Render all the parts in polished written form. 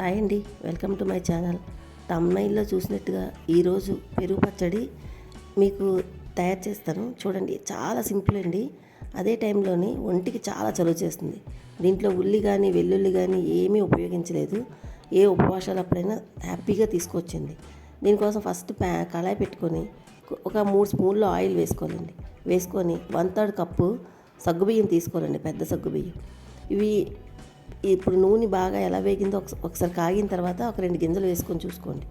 Hi అండి, welcome to my channel. తమ్నైల్లో చూసినట్టుగా ఈరోజు పెరుగు పచ్చడి మీకు తయారు చేస్తాను. చూడండి, చాలా సింపుల్ అండి. అదే టైంలోని ఒంటికి చాలా చలువ చేస్తుంది. దీంట్లో ఉల్లి కానీ వెల్లుల్లి కానీ ఏమీ ఉపయోగించలేదు. ఏ ఉపవాసాలప్పుడైనా హ్యాపీగా తీసుకొచ్చింది. దీనికోసం ఫస్ట్ కళాయి పెట్టుకొని ఒక 3 స్పూన్లు ఆయిల్ వేసుకోవాలండి. వేసుకొని 1/3 కప్పు సగ్గుబియ్యం తీసుకోవాలండి, పెద్ద సగ్గుబియ్యం. ఇవి ఇప్పుడు నూనె బాగా ఎలా వేగిందో ఒకసారి కాగిన తర్వాత ఒక 2 గింజలు వేసుకొని చూసుకోండి.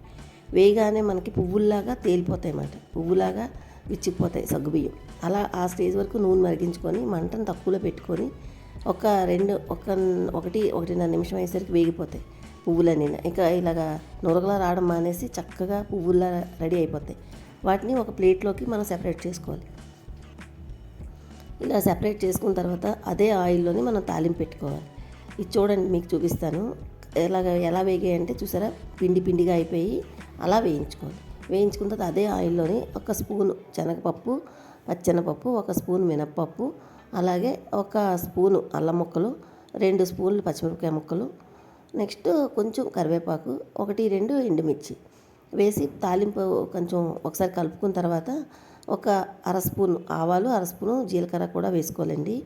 వేయగానే మనకి పువ్వుల్లాగా తేలిపోతాయి అన్నమాట, పువ్వులాగా విచ్చిపోతాయి సగ్గుబియ్యం. అలా ఆ స్టేజ్ వరకు నూనె మరిగించుకొని మంటను తక్కువలో పెట్టుకొని ఒక 1-1.5 నిమిషం అయ్యేసరికి వేగిపోతాయి పువ్వులన్నీ. ఇంకా ఇలాగా నురగలా రావడం మానేసి చక్కగా పువ్వుల్లా రెడీ అయిపోతాయి. వాటిని ఒక ప్లేట్లోకి మనం సెపరేట్ చేసుకోవాలి. ఇలా సెపరేట్ చేసుకున్న తర్వాత అదే ఆయిల్లోని మనం తాలింపు పెట్టుకోవాలి. ఇది చూడండి, మీకు చూపిస్తాను. ఎలా వేగాయంటే చూసారా, పిండి పిండిగా అయిపోయి అలా వేయించుకోవాలి. వేయించుకున్న తర్వాత అదే ఆయిల్లోని 1 స్పూను శనగపప్పు, పచ్చెనపప్పు, 1 స్పూన్ మినప్పప్పు, అలాగే 1 స్పూను అల్లం ముక్కలు, 2 స్పూన్లు పచ్చిమిరపకాయ ముక్కలు, నెక్స్ట్ కొంచెం కరివేపాకు, 1-2 ఎండుమిర్చి వేసి తాలింపు కొంచెం ఒకసారి కలుపుకున్న తర్వాత 1/2 స్పూను ఆవాలు, 1/2 స్పూను జీలకర్ర కూడా వేసుకోవాలండి.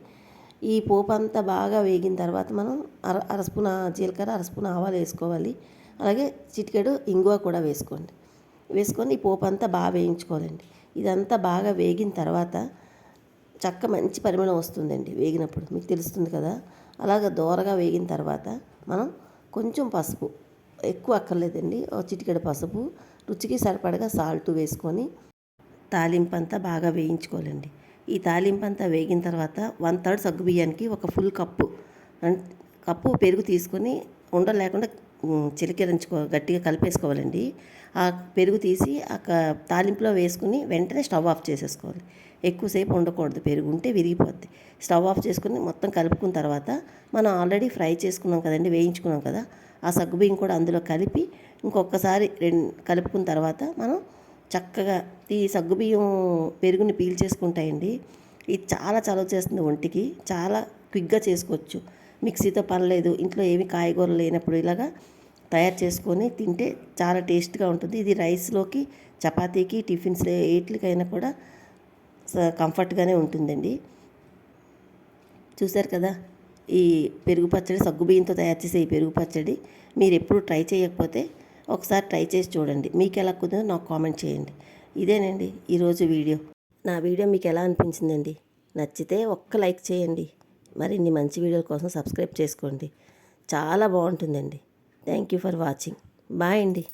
ఈ పోపు అంతా బాగా వేగిన తర్వాత మనం అర స్పూన్ జీలకర్ర, 1/2 స్పూన్ ఆవాలు వేసుకోవాలి. అలాగే చిటికెడు ఇంగువ కూడా వేసుకోండి. వేసుకొని ఈ పోపు అంతా బాగా వేయించుకోవాలండి. ఇదంతా బాగా వేగిన తర్వాత మంచి పరిమళం వస్తుందండి. వేగినప్పుడు మీకు తెలుస్తుంది కదా. అలాగ దోరగా వేగిన తర్వాత మనం కొంచెం పసుపు, ఎక్కువ అక్కర్లేదండి, చిటికెడు పసుపు, రుచికి సరిపడగా సాల్ట్ వేసుకొని తాలింపు అంతా బాగా వేయించుకోవాలండి. ఈ తాలింపు అంతా వేగిన తర్వాత 1/3 సగ్గుబియ్యానికి 1 ఫుల్ కప్పు పెరుగు తీసుకొని ఉండలు లేకుండా గట్టిగా కలిపేసుకోవాలండి. ఆ పెరుగు తీసి తాలింపులో వేసుకుని వెంటనే స్టవ్ ఆఫ్ చేసేసుకోవాలి. ఎక్కువసేపు ఉండకూడదు, పెరుగు ఉంటే విరిగిపోద్ది. స్టవ్ ఆఫ్ చేసుకుని మొత్తం కలుపుకున్న తర్వాత మనం ఆల్రెడీ ఫ్రై చేసుకున్నాం కదండి, వేయించుకున్నాం కదా, ఆ సగ్గుబియ్యం కూడా అందులో కలిపి ఇంకొకసారి కలుపుకున్న తర్వాత మనం చక్కగా ఈ సగ్గుబియ్యం పెరుగుని పీల్చేసుకుంటాయండి. ఇది చాలా చలువ చేస్తుంది ఒంటికి, చాలా క్విక్గా చేసుకోవచ్చు. మిక్సీతో పని లేదు. ఇంట్లో ఏమి కాయగూరలు లేనప్పుడు ఇలాగా తయారు చేసుకొని తింటే చాలా టేస్ట్గా ఉంటుంది. ఇది రైస్లోకి, చపాతీకి, టిఫిన్స్ ఏట్లకైనా కూడా కంఫర్ట్గానే ఉంటుందండి. చూశారు కదా, ఈ పెరుగు పచ్చడి, సగ్గుబియ్యంతో తయారు చేసే ఈ పెరుగు పచ్చడి మీరు ఎప్పుడు ట్రై చేయకపోతే ఒకసారి ట్రై చేసి చూడండి. మీకు ఎలా కుదిరిందో నాకు కామెంట్ చేయండి. ఇదేనండి ఈరోజు వీడియో. నా వీడియో మీకు ఎలా అనిపించిందండి? నచ్చితే ఒక్క లైక్ చేయండి. మరిన్ని మంచి వీడియోల కోసం సబ్స్క్రైబ్ చేసుకోండి. చాలా బాగుంటుందండి. Thank you for watching. Bye అండి.